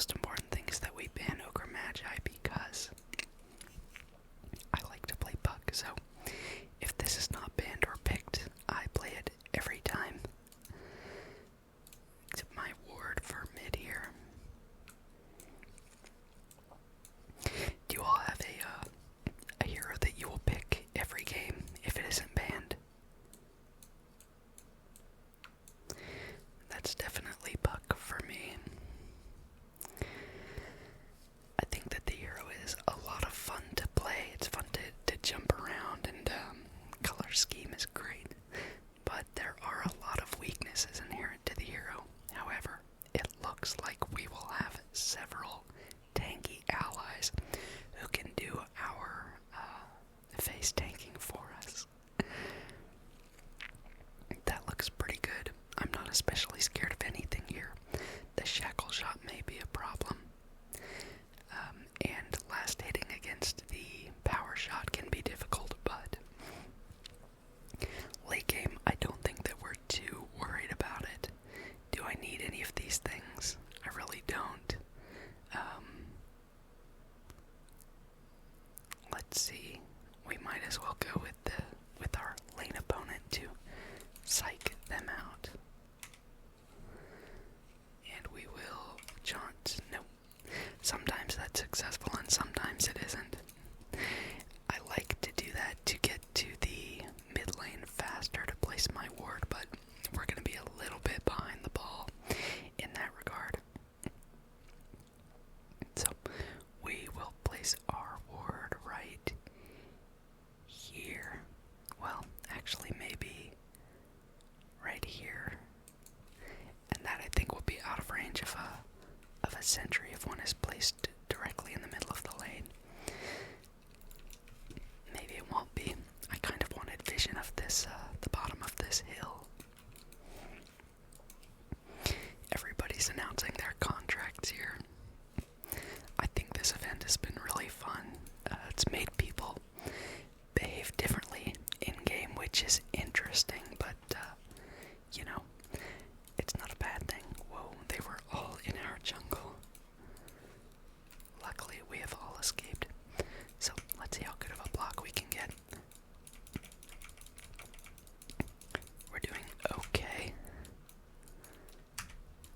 most important thing is that we ban Ogre Magi because I like to play Puck, so if this is not banned or picked, I play it every time. Except my ward for mid here. Do you all have a hero that you will pick every game if it isn't banned? That's definitely Puck for me. I think that the hero is a lot of fun to play. It's fun to jump around, and color scheme is great. But there are a lot of weaknesses inherent to the hero. However, it looks like we will have several tanky allies who can do our face tanking for us. That looks pretty good. I'm not especially scared of anything here. The shackle shot may be a problem. And last hitting against the power shot can be difficult, but late game, I don't think that we're too worried about it. Do I need any of these things? I really don't. Let's see. We might as well go with our lane opponent to psych them out. And we will jaunt. No. Sometimes that's successful and sometimes it isn't. I like to do that to get to the mid lane faster to place my ward, but we're going to be a little bit behind the ball in that regard. So we will place our ward right here. Well, actually maybe right here. And that I think will be out of range of a sentry if one is placed directly in the middle of the lane. Maybe it won't be. I kind of wanted vision of this, the bottom of this hill. Everybody's announcing their contracts here. I think this event has been really fun. It's made people behave differently in-game, which is interesting, but, you know, it's not a bad thing. Whoa, they were all in our jungle. Luckily, we have all escaped. So, let's see how good of a block we can get. We're doing okay.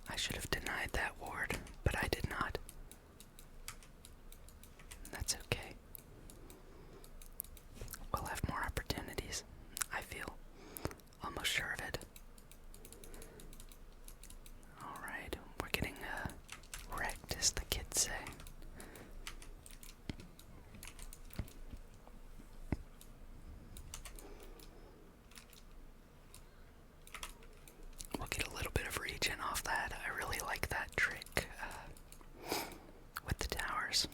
I should have denied that ward, but I did not. That's okay. We'll have more opportunities, I feel. Almost sure of it. Alright, we're getting wrecked, as the kids say. We'll get a little bit of regen off that. I really like that trick with the towers.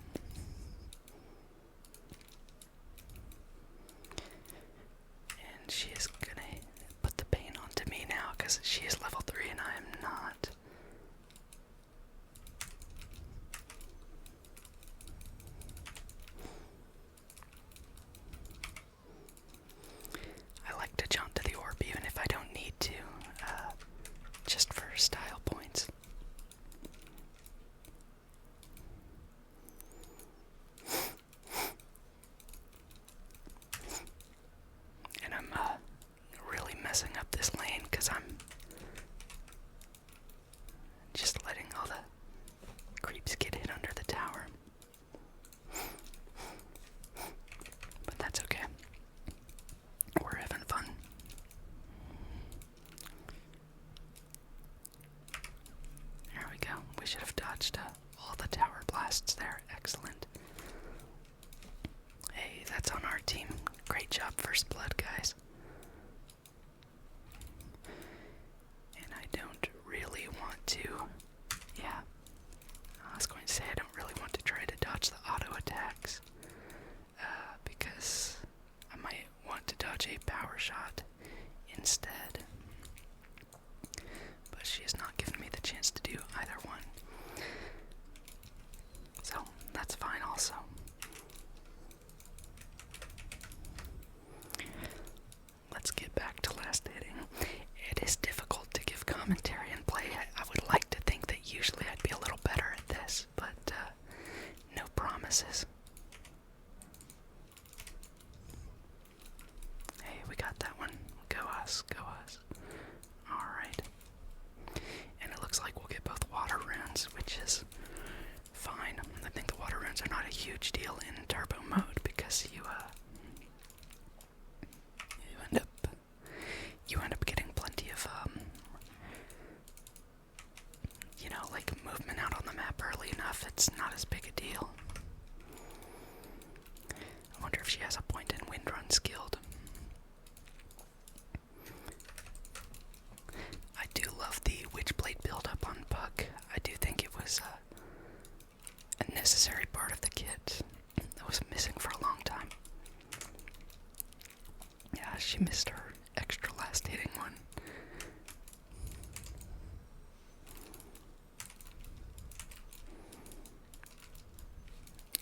And she is gonna put the pain onto me now because she is level 3 and I am not. I like to jump to the orb even if I don't need to, just for style points. And I'm really messing up this lane because I'm looks like we'll get both water runes, which is fine. I think the water runes are not a huge deal in turbo mode because you end up getting plenty of like movement out on the map early enough. It's not as big a deal. I wonder if she has a point in Windrun skilled. I do love the Witchblade build-up on Puck. I do think it was a necessary part of the kit that was missing for a long time. Yeah, she missed her extra last hitting one.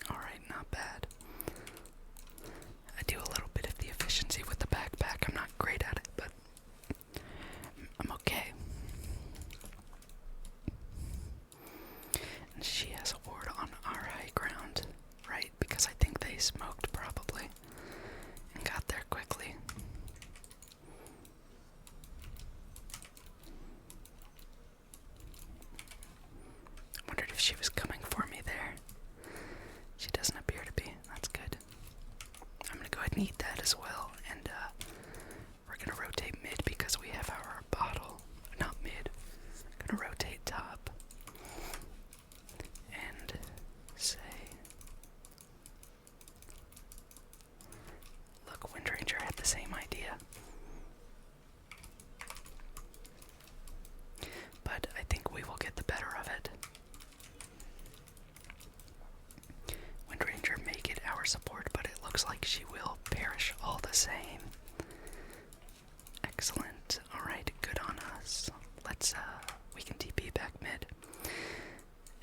Alright, not bad. I do a little bit of the efficiency with the backpack. I'm not great at it, but I'm okay. And she has a ward on our high ground, right? Because I think they smoked probably and got there quickly. Wondered if she was coming for me there. She doesn't appear to be. That's good. I'm gonna go ahead and eat that as well, and we're gonna rotate mid because we have our bottle. Not mid. Gonna rotate top. And say, look, Windranger had the same idea. But I think we will get the better of it. Windranger may get our support, but it looks like she will perish all the same. Excellent. Alright, good on us. Let's, we can TP back mid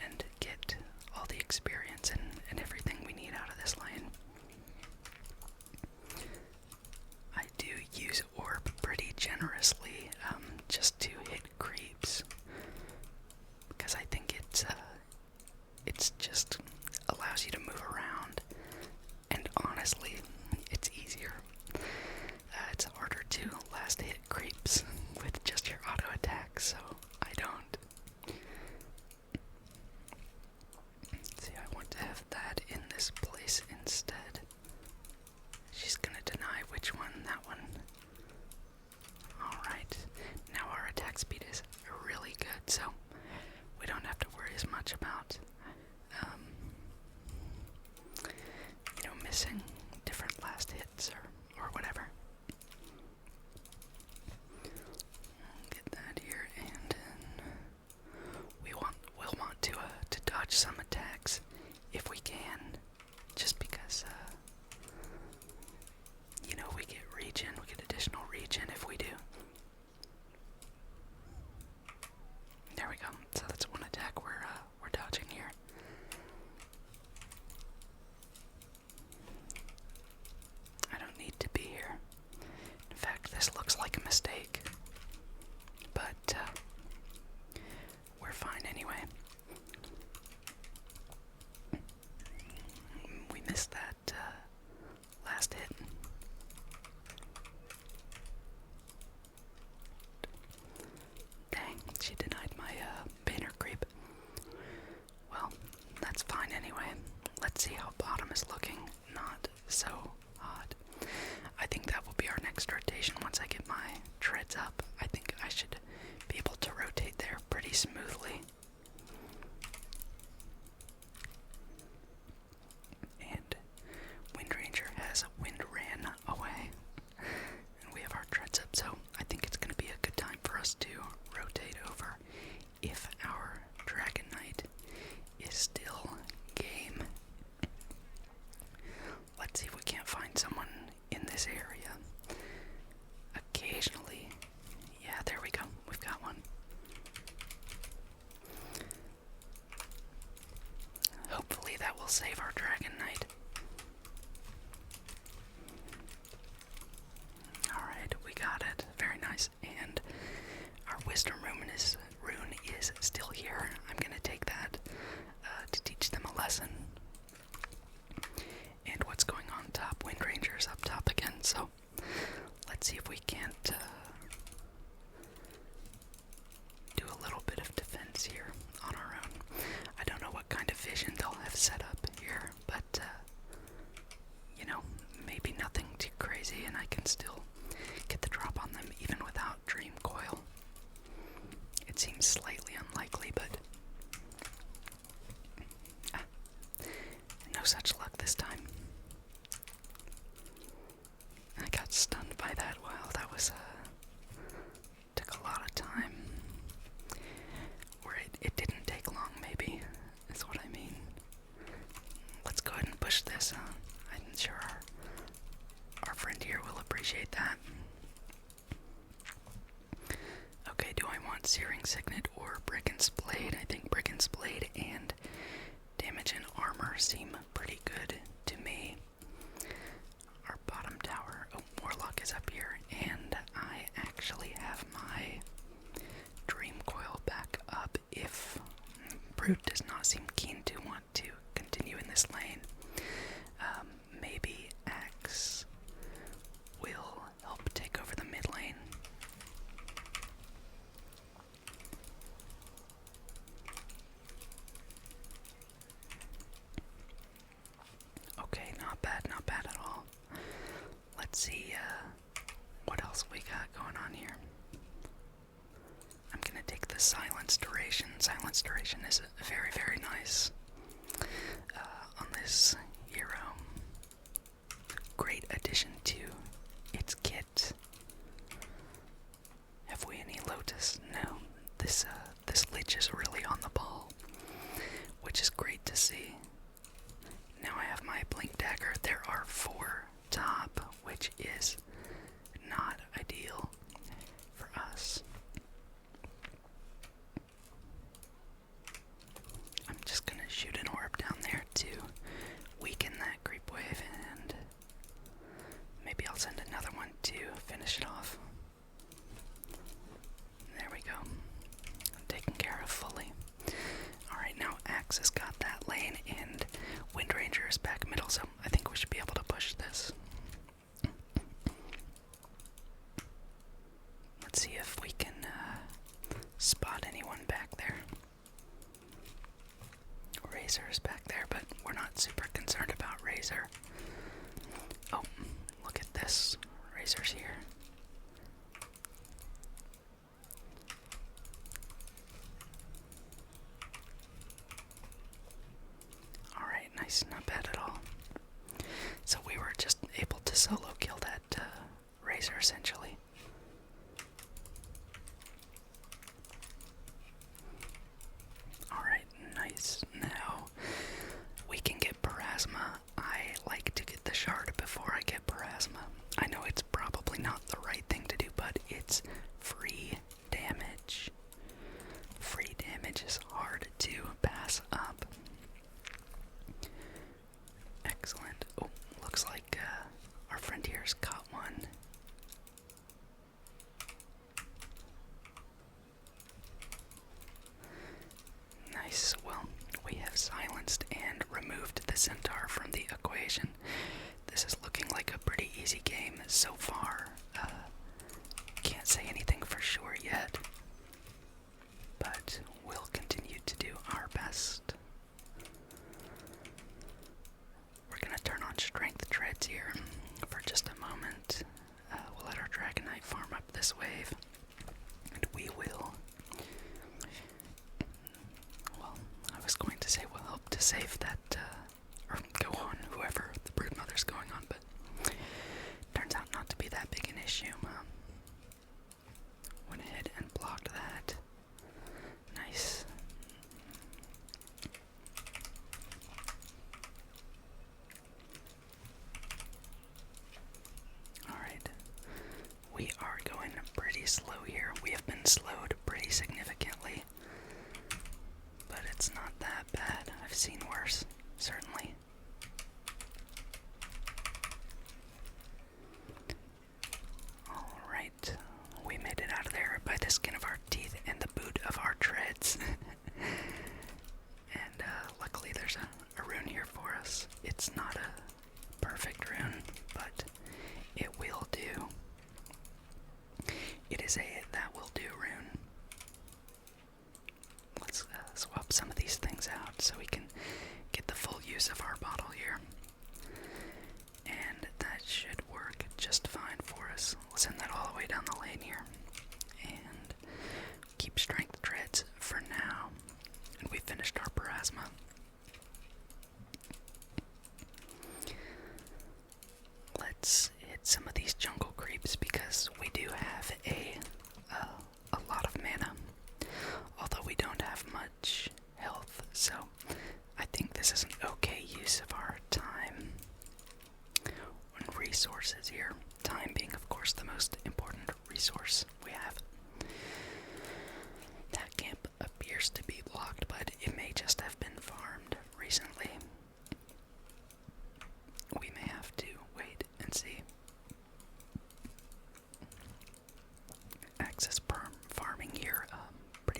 and get all the experience and everything we need out of this lane. I do use orb pretty generously, just to hit creeps, because I think it's just allows you to move around, and honestly, it's easier. It's harder to last hit creeps with just your auto attack, so I don't. See, I want to have that in this place instead. She's gonna deny which one, that one. Alright, now our attack speed is really good, so we don't have to worry as much about missing different last hits or whatever. Get that here, and then we'll want to dodge some attacks if we can, just because we get regen, we get additional regen if we do. There we go. So that's one attack we're dodging here. I don't need to be here. In fact, this looks like a mistake, but we're fine anyway. We missed that last hit. Dang, she denied my banner creep. Well, that's fine anyway. Let's see how bottom is looking. Not so hot. I think that will be our next rotation once I get my treads up. I think I should be able to rotate there pretty smoothly. And Windranger has wind ran away. And we have our treads up, so I think it's going to be a good time for us to rotate over if our Dragon Knight is still game. Let's see if we can't find someone in this area. Occasionally. Yeah, there we go. We've got one. Hopefully that will save our Dragon Knight. Alright, we got it. Very nice. And our Wisdom rune is still here. I'm going to take that to teach them a lesson. And what's going on top? Windranger's up top again, so let's see if we can't do a little bit of defending. Searing Signet or Brigand's Blade. I think Brigand's Blade and damage and armor seem pretty good to me. Our bottom tower, oh, Warlock is up here, and I actually have my Dream Coil back up if Brute does not seem keen to want to continue in this lane. Maybe Axe will help take over the mid lane. Okay, not bad at all. Let's see what else we got going on here. I'm gonna take the Silence Duration. Silence Duration is very, very nice on this hero. Great addition to its kit. Have we any Lotus? No. This Lich is really on the ball, which is great to see. Now I have my Blink Dagger. There are 4 top, which is not ideal for us. I'm just gonna shoot an orb down there to weaken that creep wave, and maybe I'll send another one to finish it off. There we go. Taken care of fully. Alright, now Axe has got that lane, and Wind Ranger is back middle, so I think we should be able to push this. Let's see if we can spot anyone back there. Razor is back there, but we're not super concerned about Razor. Oh, look at this. Razor's here. Alright, nice. Not bad at all. So we were just able to solo kill that Razor, essentially. Alright, nice. Now we can get Parasma. I like to get the shard before I get Parasma. I know it's probably not the right thing to do, but it's free damage. Free damage is hard to pass up. Excellent. Oh, looks like our friend here's caught one. Nice. Well, we have silenced and removed the Centaur from the equation. This is looking like a pretty easy game so far. Can't say anything for sure yet, but we'll continue to do our best. We're gonna turn on Strength Treads here for just a moment. We'll let our Dragon Knight farm up this wave, and we will. Well, I was going to say we'll help to save that, or go on whoever the Broodmother's going on, but turns out not to be that big an issue. Went ahead and blocked that. Nice. Alright. We are going pretty slow here. We have been slowed pretty significantly, but it's not that bad. I've seen worse, certainly. Alright, we made it out of there by the skin of our teeth and the boot of our treads. And luckily there's a rune here for us. It's not a perfect rune, but it will do. It is a that will do rune. Let's swap some of these things out so we can get the full use of our bottle here. And that should work just fine for us. We'll send that all the way down the lane here. And keep Strength Treads for now. And we finished our Parasma. Let's hit some of these jungle creeps because we do have a lot of mana. Although we don't have much health, so I think this is an okay use of our time and resources here. Time being, of course, the most important resource.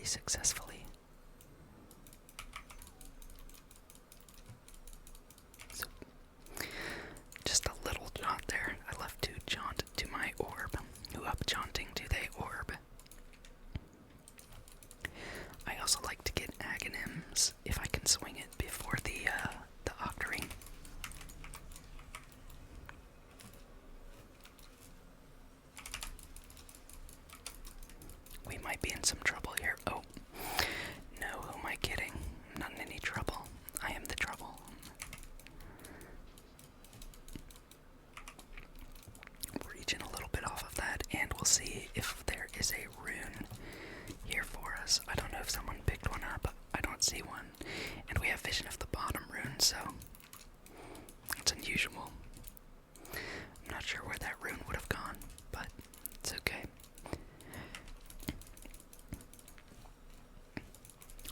successfully. So, just a little jaunt there. I love to jaunt to my orb. Who up jaunting to they orb? I also like to get agonyms if I can swing it before the octarine. We might be in some trouble here. Oh, no, who am I kidding? I'm not in any trouble. I am the trouble. Reaching a little bit off of that, and we'll see if there is a rune here for us. I don't know if someone picked one up. I don't see one. And we have vision of the bottom rune, so it's unusual. I'm not sure where that rune would have gone, but it's okay.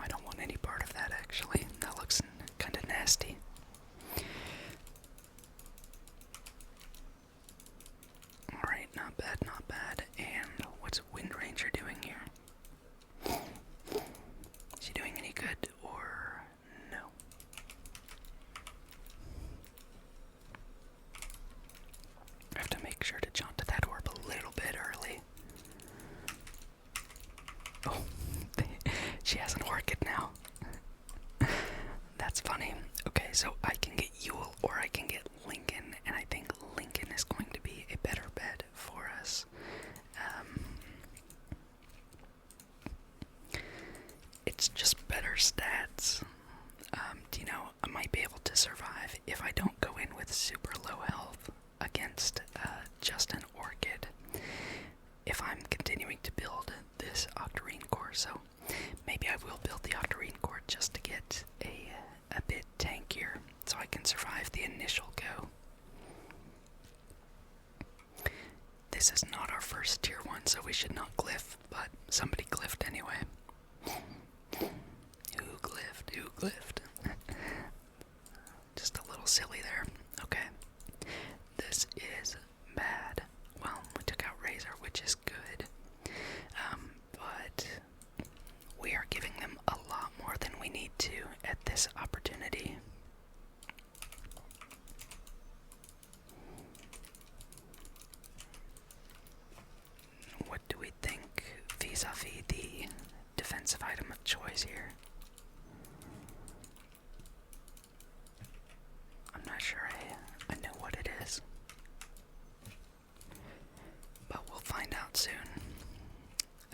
I don't want any part of that, actually. That looks kind of nasty. Alright, not bad, not bad. And what's Wind Ranger doing here? Is he doing any good, or no? I have to make sure to jaunt to that orb a little bit early. Oh, she has an orchid now. That's funny. Okay, so I can get Yule or I can get Lincoln, and I think Lincoln is going to be a better bet for us. It's just better stats. You know, I might be able to survive if I don't go in with super low health against just an orchid. If I'm continuing to build this octarine core, so maybe I will build the octarine core just to get a bit tankier, so I can survive the initial go. This is not our first tier 1, so we should not glyph, but somebody glyphed anyway. Who glyphed? Who glyphed? Just a little silly there. Okay. This is bad. Well, we took out Razor, which is good. But we are giving them a lot more than we need to at this opportunity. What do we think vis-a-vis the defensive item of choice here? I'm not sure I know what it is. But we'll find out soon.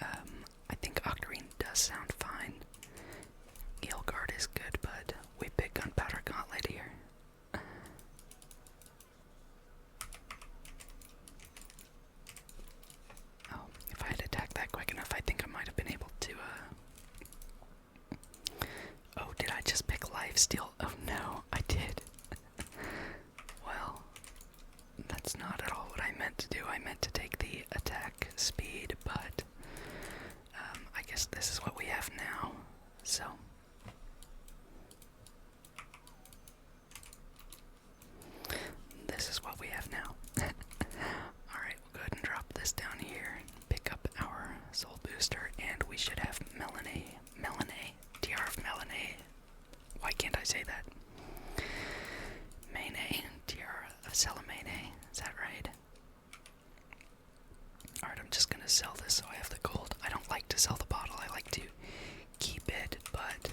I think Octarine does sound fine. Eelguard is good, but we pick Gunpowder Gauntlet here. Oh, if I had attacked that quick enough, I think I might have been able to, Oh, did I just pick Lifesteal? Oh no, I did. Well, that's not at all what I meant to do. I meant to take the attack speed, but I guess this is what we have now, so. This is what we have now. Alright, we'll go ahead and drop this down here, pick up our soul booster, and we should have Melanie, Tiara of Melanie. Why can't I say that? Mene, Tiara of Salamene, is that right? Alright, I'm just gonna sell this so I have the gold. I don't like to sell the bottle, I like to keep it, but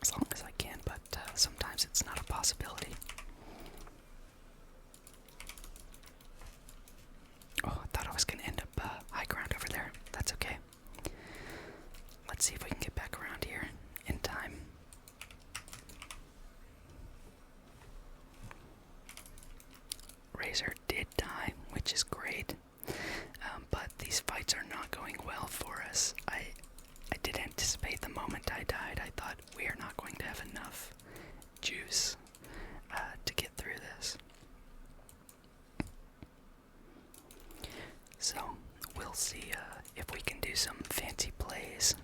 as long as I can, but sometimes it's not a possibility. Oh, I thought I was gonna end up high ground over there. That's okay. Let's see if we can get back around here in time. Razor did die, which is great, but these fights are not going well for us. I did anticipate the moment I died. I thought we are not going to have enough juice to get through this. So we'll see if we can do some fancy plays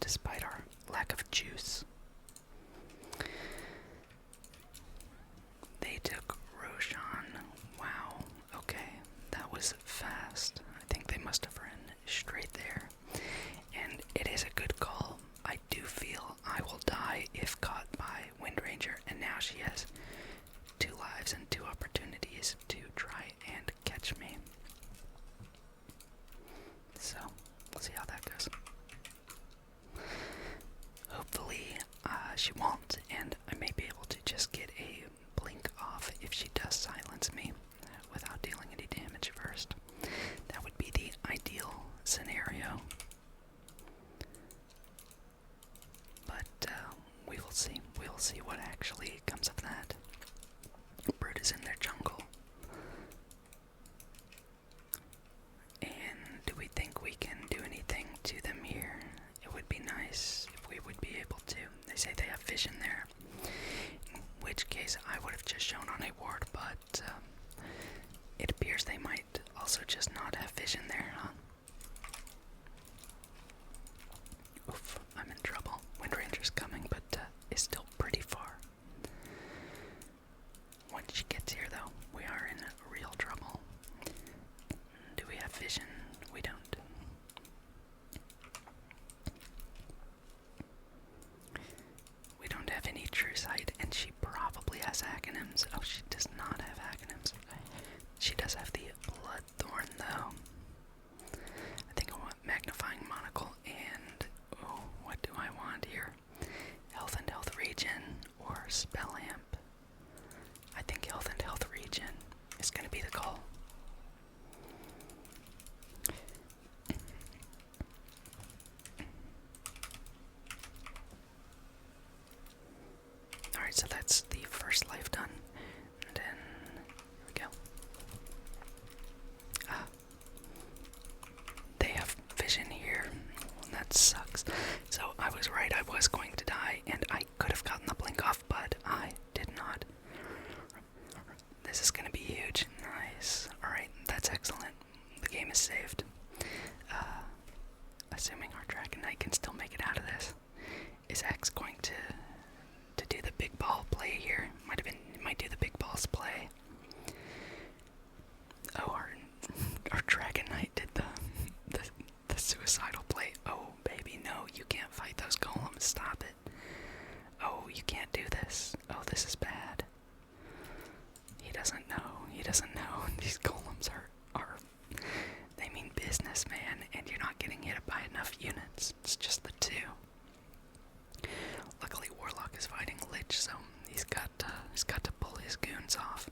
despite our lack of juice. They took Roshan. Wow, okay. say they have vision there. In which case I would have just shown on a ward, but it appears they might also just not have vision there, huh? Oof, I'm in trouble. Wind Ranger's coming, but is still pretty far. Once she gets here, though, we are in real trouble. Do we have vision? We don't. We don't have any true sight, and she probably has acronyms. Oh, she does not have acronyms. She does have the Bloodthorn, though. I think I want Magnifying Monocle and, oh, what do I want here? Health and Health Regen or Spell Amp. I think Health and Health Regen is going to be the call. Alright, so that's the first life done. And then, here we go. They have vision here. That sucks. So I was right, I was going to die, and I could have gotten the blink off, but I did not. This is gonna be huge. Nice. Alright, that's excellent. The game is saved. Assuming our Dragon Knight can still make it out of this. Is X going to do the big ball play here? Might do the big balls play. Oh, our Dragon Knight did the suicidal play. Oh, baby, no, you can't fight those golems. Stop it. Oh, you can't do this. Oh, this is bad. He doesn't know. He doesn't know. These golems are they mean business, man, and you're not getting hit by enough units. It's just the two. Luckily, Warlock is fighting Lich, so he's got to pull his goons off.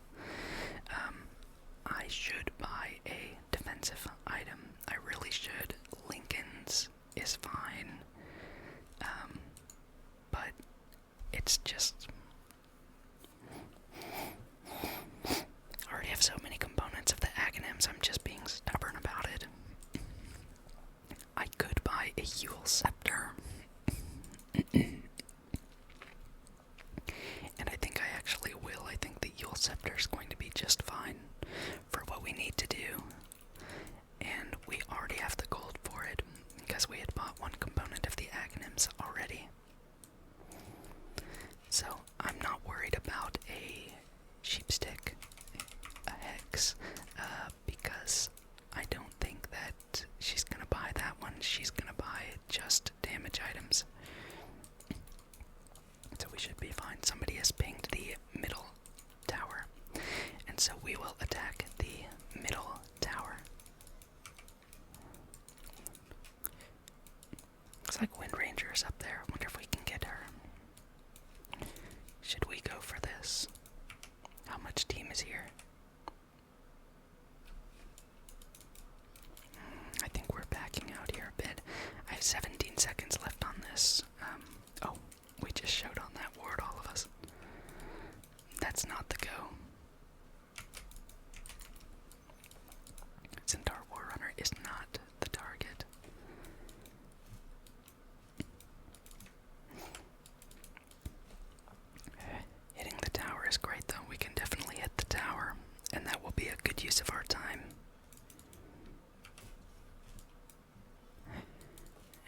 I should buy a defensive item. I really should. Lincoln's is fine, but it's just I already have so many components of the acronyms. I'm just being stubborn about it. I could buy a Yule Scepter. And I think I actually will. I think the Yule Scepter is going to be just fine for what we need to do. And we already have the gold for it, because we had bought one component of the acronyms already. So I'm not worried about a sheepstick, a hex, because I don't think that she's gonna buy that one. She's gonna buy just damage items. So we should be fine. Somebody has pinged the middle tower, and so we will attack the middle tower. Looks like Wind Ranger is up there. Wonder if we can get her. Should we go for this? How much team is here? I think we're backing out here a bit. I have 17 seconds left on this. Oh, we just showed on that ward, all of us. That's not the go. Centaur Warrunner is not the target. Hitting the tower is great, though. We can definitely hit the tower, and that will be a good use of our time.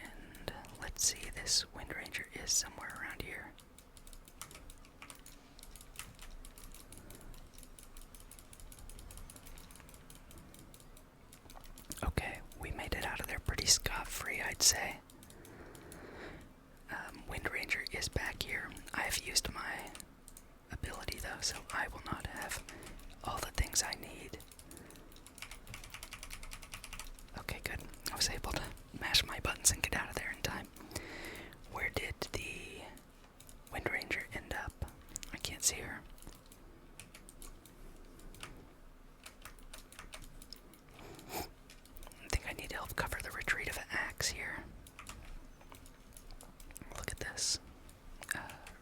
And let's see, this Wind Ranger is somewhere around here. Okay, we made it out of there pretty scot-free, I'd say. Wind Ranger is back here. I have used my ability, though, so I will not have all the things I need. Okay, good. I was able to mash my buttons and get out of there in time. Where did the Wind Ranger end up? I can't see her. I think I need to help cover the retreat of Axe here. Look at this.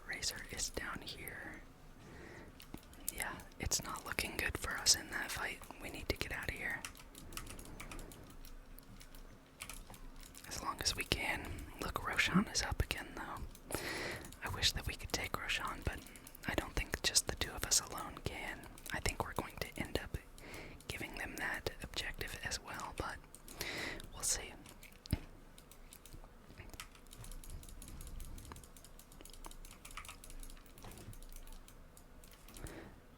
Razor is down here. Yeah, it's not looking good for us in that fight. We need to get out of here as long as we can. Look, Roshan is up again, though. I wish that we could take Roshan, but I don't think just the two of us alone can. I think we're going to end up giving them that objective as well, but we'll see.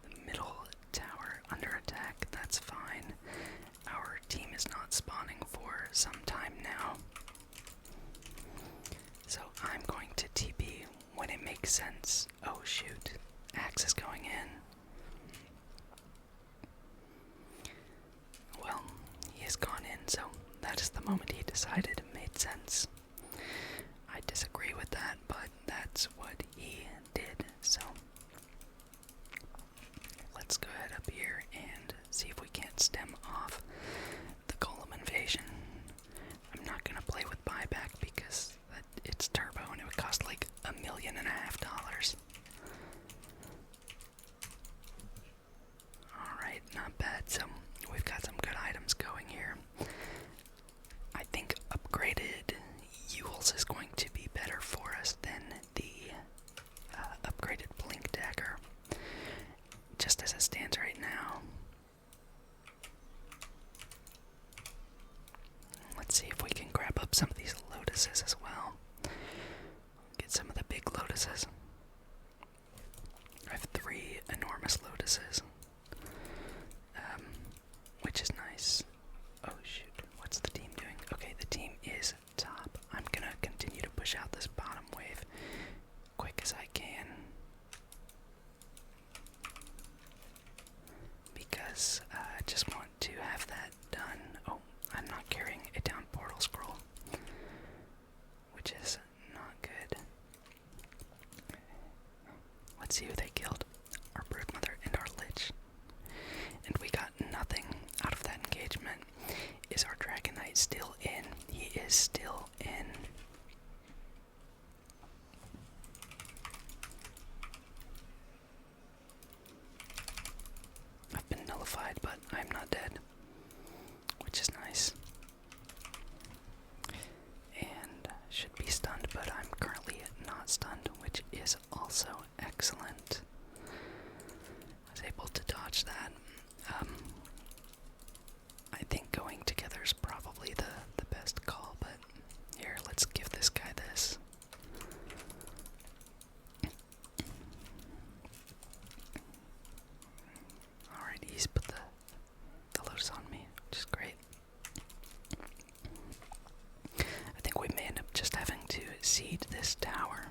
The middle tower under attack, that's fine. Our team is not spawning for some time now. So I'm going to TP when it makes sense. Oh shoot, Axe is going in. Well, he has gone in, so that is the moment he decided it made sense. I disagree with that, but that's what he did, so let's go ahead up here and see if we can't stem off the golem invasion. I'm not gonna play with buyback because it's turbo and it would cost like $1.5 million. Alright, not bad. So we've got some good items going here. I think upgraded Yules is going to be better for us than the upgraded Blink Dagger, just as it stands right now. Let's see if we can grab up some of these lotuses as well. Get some of the big lotuses. I have 3 enormous lotuses, which is nice. Oh shoot, what's the team doing? Okay, the team is top. I'm gonna continue to push out this bottom wave quick as I can, because I just want to have that done. Oh, I'm not carrying a down portal scroll, which is not good. Let's see who they killed. Our broodmother and our lich. And we got nothing out of that engagement. Is our Dragon Knight still in? He is still in. I've been nullified, but I'm not dead, which is nice. And should be stunned, but I'm currently not stunned, which is also excellent. I was able to dodge that. I think going together is probably the best call, but here, let's give this guy this. Alright, he's put the lotus on me, which is great. I think we may end up just having to siege this tower.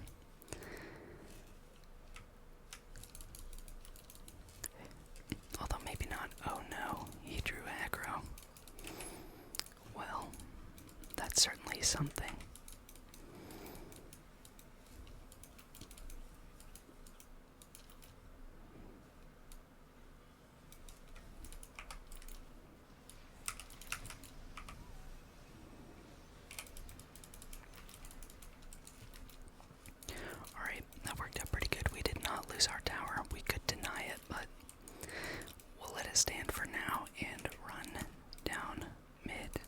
Although maybe not. Oh no, he drew aggro. Well, that's certainly something. Alright, that worked out pretty good. We did not lose our tower. We could deny it, but we'll let it stand for now and run down mid.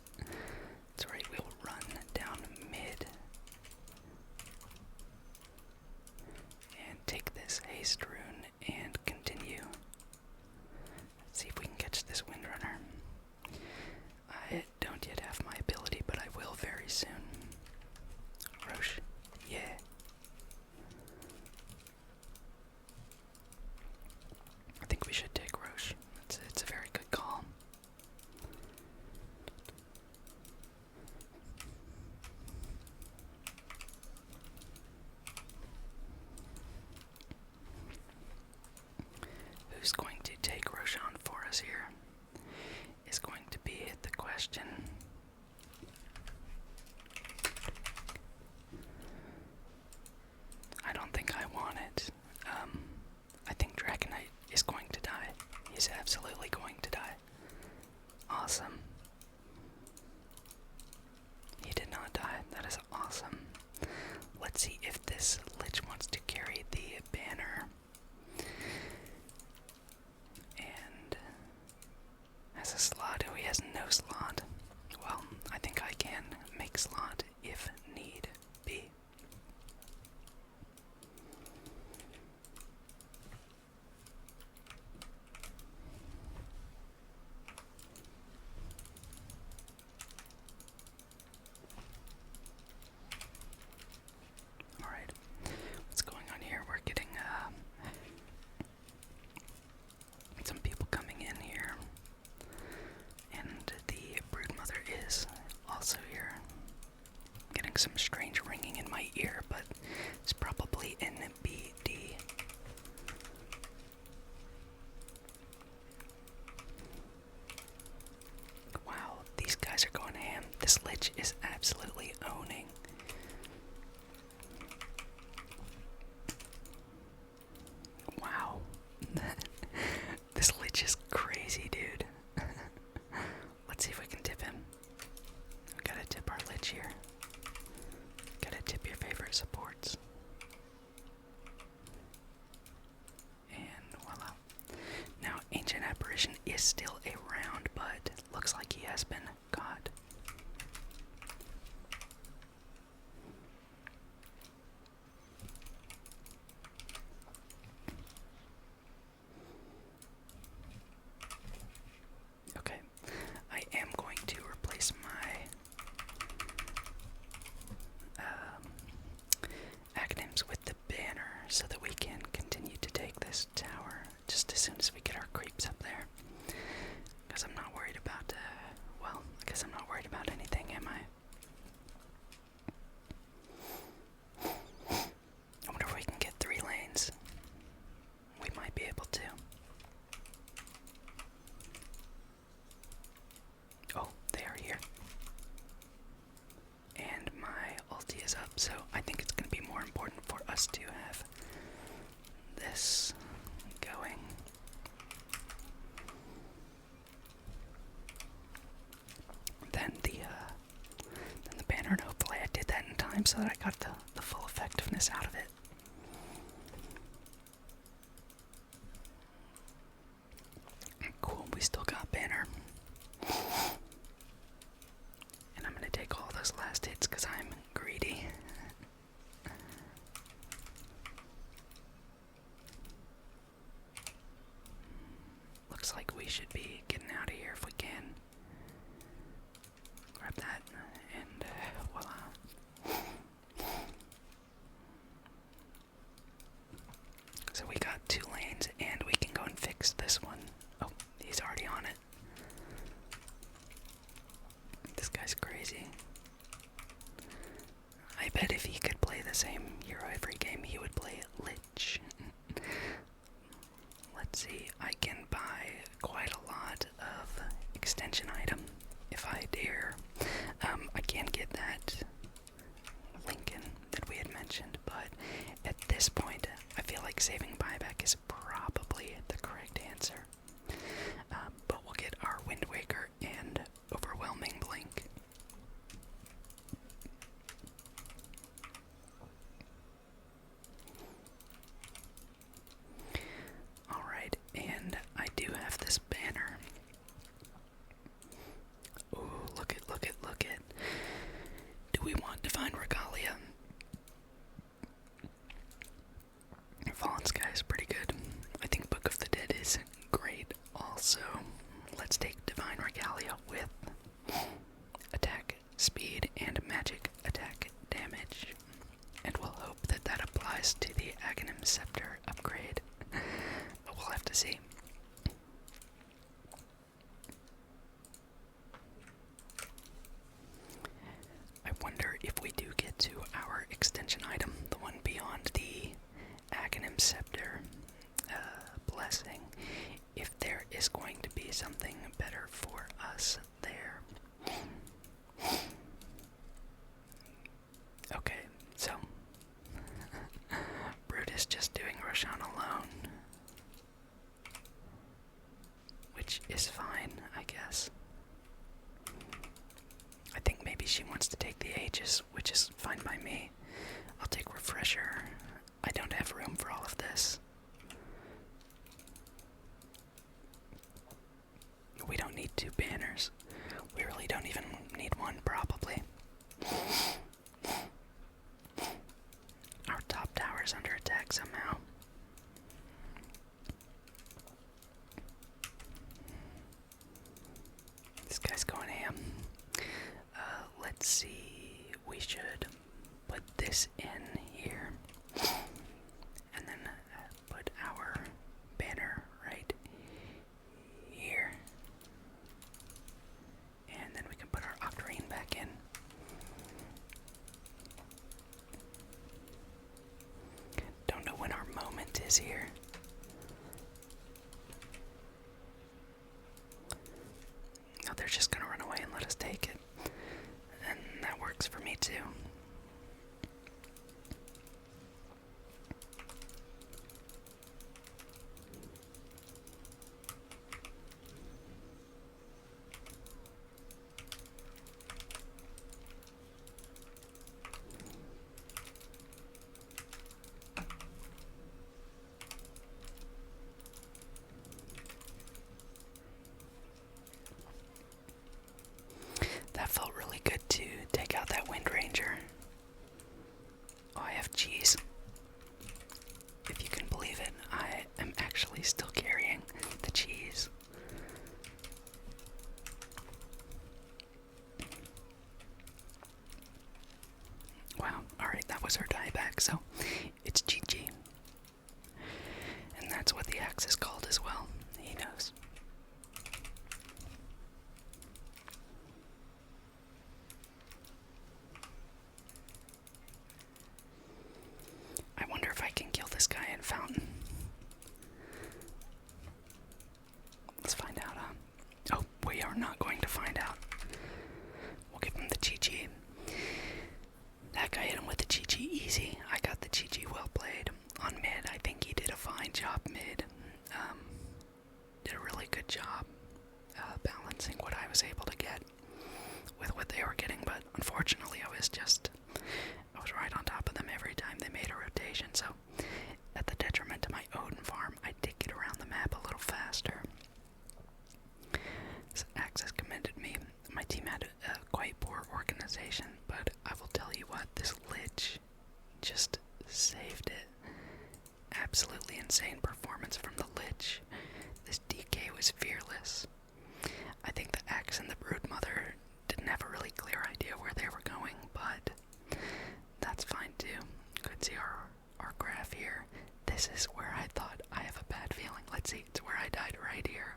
That's right, we'll run down mid and take this haste rune and continue. Let's see if we can catch this windrunner. I don't yet have my ability, but I will very soon. Rosh, yeah. I think we should take Rosh. It's a very good call. Who's going to take Roshan for us here is going to be the question. I don't think I want it. I think Dragon Knight is going to die. He's absolutely going to die. Awesome. He did not die. That is awesome. Let's see if this lich wants to carry the banner. And has a slot. Oh, he has no slot. Well, I think I can make slot if need be. is still around, but looks like he has been caught. Okay, I am going to replace my acronyms with the banner so that we can continue to take this tower just as soon as we get our creeps up there. Because I'm not worried about, well, I guess I'm not worried about anything, am I? I wonder if we can get 3 lanes. We might be able to. Oh, they are here. And my ulti is up, so I think it's going to be more important for us to have this going. Then the banner, and hopefully I did that in time so that I got the full effectiveness out of it. Cool, we still got banner. And I'm gonna take all those last hits because I'm greedy. Looks like we should be getting out of here if we can. Grab that and voila. So we got 2 lanes and we can go and fix this one. Oh, he's already on it. This guy's crazy. I bet if he could play the same hero every game, he would play Lich. Let's see, I can buy quite a lot of extension item if I dare. I can get that Lincoln that we had mentioned, but at this point, I feel like saving buyback is probably the correct answer. But we'll get our Wind Waker and Overwhelming Blink. Alright, and I do have this banner. Ooh, look it, look it, look it. Do we want Divine Regalia? Fallen Sky is pretty good. I think Book of the Dead is great also. Let's take Divine Regalia with attack speed and magic attack damage. And we'll hope that that applies to the Aghanim Scepter upgrade. But we'll have to see. I wonder if we do get to our extension item, the one beyond the Aghanim Scepter blessing, if there is going to be something better for us there. Okay, so Brutus just doing Roshan alone, which is fine, I guess. I think maybe she wants to take the Aegis, which is fine by me. I'll take Refresher. I don't have room for all of this. We don't need 2 banners. We really don't even need 1, probably. Our top tower's under attack somehow. This guy's going ham. Let's see. We should put this in here. And then put our banner right here. And then we can put our Octarine back in. Don't know when our moment is here. No, they're just gonna run away and let us take it. And that works for me too. good to take out that Wind Ranger. Oh, I have cheese. If you can believe it, I am actually still carrying the cheese. Wow, alright, that was our dieback, so it's GG. And that's what the axe is called as well. He knows. I wonder if I can kill this guy in Fountain. Let's find out, Oh, we are not going to find out. We'll give him the GG. That guy hit him with the GG easy. I got the GG well played. On mid, I think he did a fine job mid. Did a really good job balancing what I was able to get with what they were getting, but unfortunately I was right on top of them every time they made a rotation, so at the detriment to my Odin farm, I did get around the map a little faster. This Axis commended me. My team had quite poor organization, but I will tell you what, this Lich just saved it. Absolutely insane performance from the Lich. This DK was fearless. I think the Axe and the Broodmother didn't have a really clear idea where they were going, but that's fine too. You can see our graph here. This is where I thought I have a bad feeling. Let's see, it's where I died right here.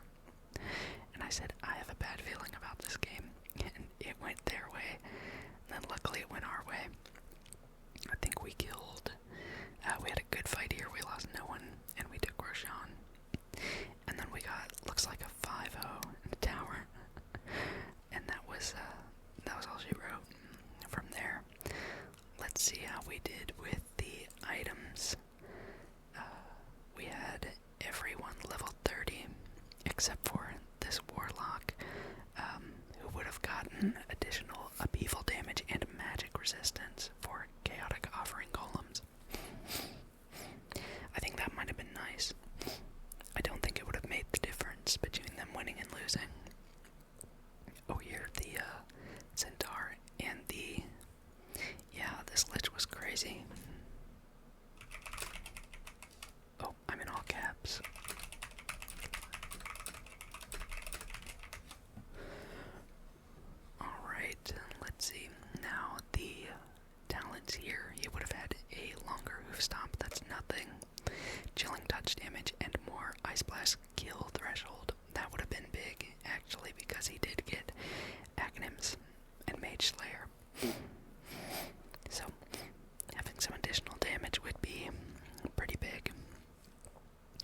And I said, I have a bad feeling about this game. And it went their way. And then luckily it went our way. I think we killed. We had a good fight here. We lost no one. And we took Roshan. And then we got, looks like a 5-0 in the tower. And that was all she wrote. From there, let's see how we did with the items. We had everyone level 30, except for this Warlock, who would have gotten additional upheaval damage and magic resistance for chaotic offering golems. I think that might have been nice. I don't think it would have made the difference between them winning and losing. Oh, here, the Centaur and the... Yeah, this Lich was crazy. Oh, I'm in all caps. Alright, let's see. Now, the talents here, he would have had a longer hoof stomp, that's nothing. Chilling touch damage and more Ice Blast kill threshold. That would have been big, actually, because he did get Acronyms and Mage Slayer. So, having some additional damage would be pretty big.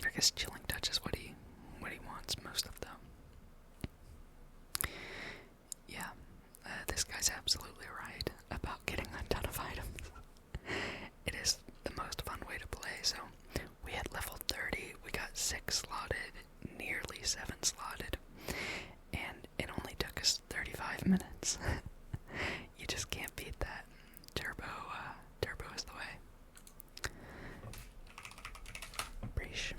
I guess Chilling Touch is what he wants most of them. Yeah, this guy's absolutely right about getting a ton of items. It is the most fun way to play, so we had level 30, we got 6 slotted, nearly 7 slotted, and it only took us 35 minutes. You just can't beat that. Turbo is the way. Breach.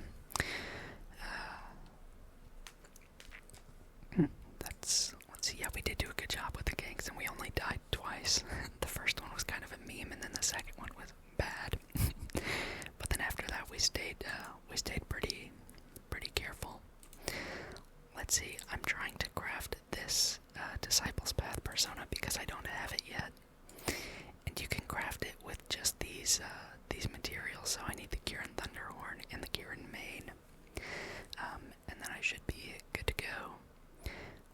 Let's see, yeah, we did do a good job with the ganks, and we only died twice. The first one was kind of a meme, and then the second one was bad. But then after that, we stayed pretty careful. Let's see, I'm trying to craft this Disciples Path persona because I don't have it yet. And you can craft it with just these materials, so I need the Kieran Thunderhorn and the Kieran Mane. And then I should be good to go.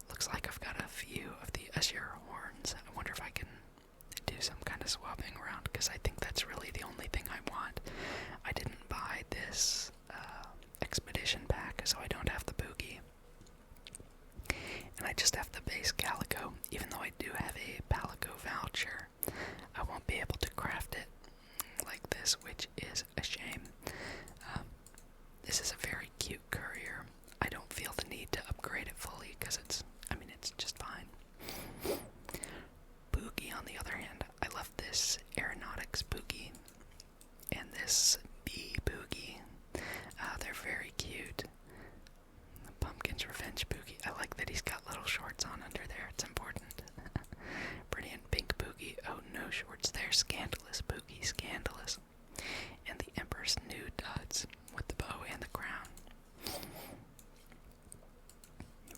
Looks like I've got a few of the Azure horns. I wonder if I can do some kind of swapping around, because I think that's really the only thing I want. I didn't buy this expedition pack, so I don't have the Boogie. And I just have the base Calico. Even though I do have a Palico voucher, I won't be able to craft it like this, which is a shame. This is a very cute courier. I don't feel the need to upgrade it fully because it's just fine. Boogie, on the other hand, I love this Aeronautics Boogie and this Bee Boogie. They're very cute. The Pumpkin's Revenge Boogie. I like that he's got little shorts on under there. It's important. Pretty They're scandalous, Pookie, scandalous. And the Emperor's new duds with the bow and the crown.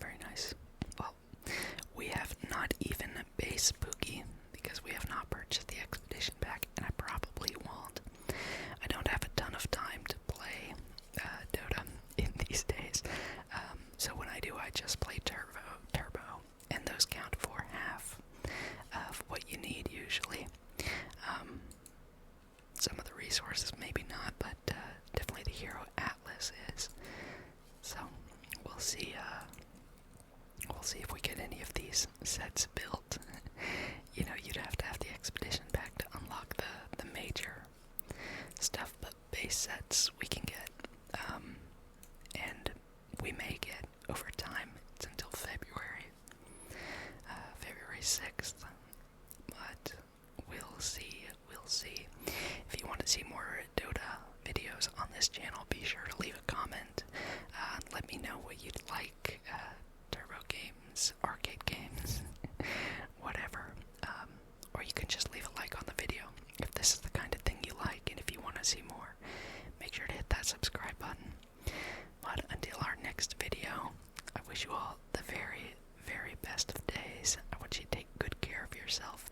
Very nice. Well, we have not even base Pookie because we have not purchased the expedition pack, and I probably won't. I don't have a ton of time to play Dota in these days. So when I do, I just play Turbo, and those count for half of what you need usually. Some of the resources maybe not, but definitely the Hero Atlas is. So we'll see. We'll see if we get any of these sets built. You know, you'd have to have the expedition pack to unlock the major stuff, but base sets we can get, and we may get over time. It's until February 6th, but we'll see. If you want to see more Dota videos on this channel, be sure to leave a comment. Let me know what you'd like. Turbo games, arcade games, whatever. Or you can just leave a like on the video if this is the kind of thing you like, and if you want to see more, make sure to hit that subscribe button. But until our next video, I wish you all the very, very best of days. I want you to take good care of yourself.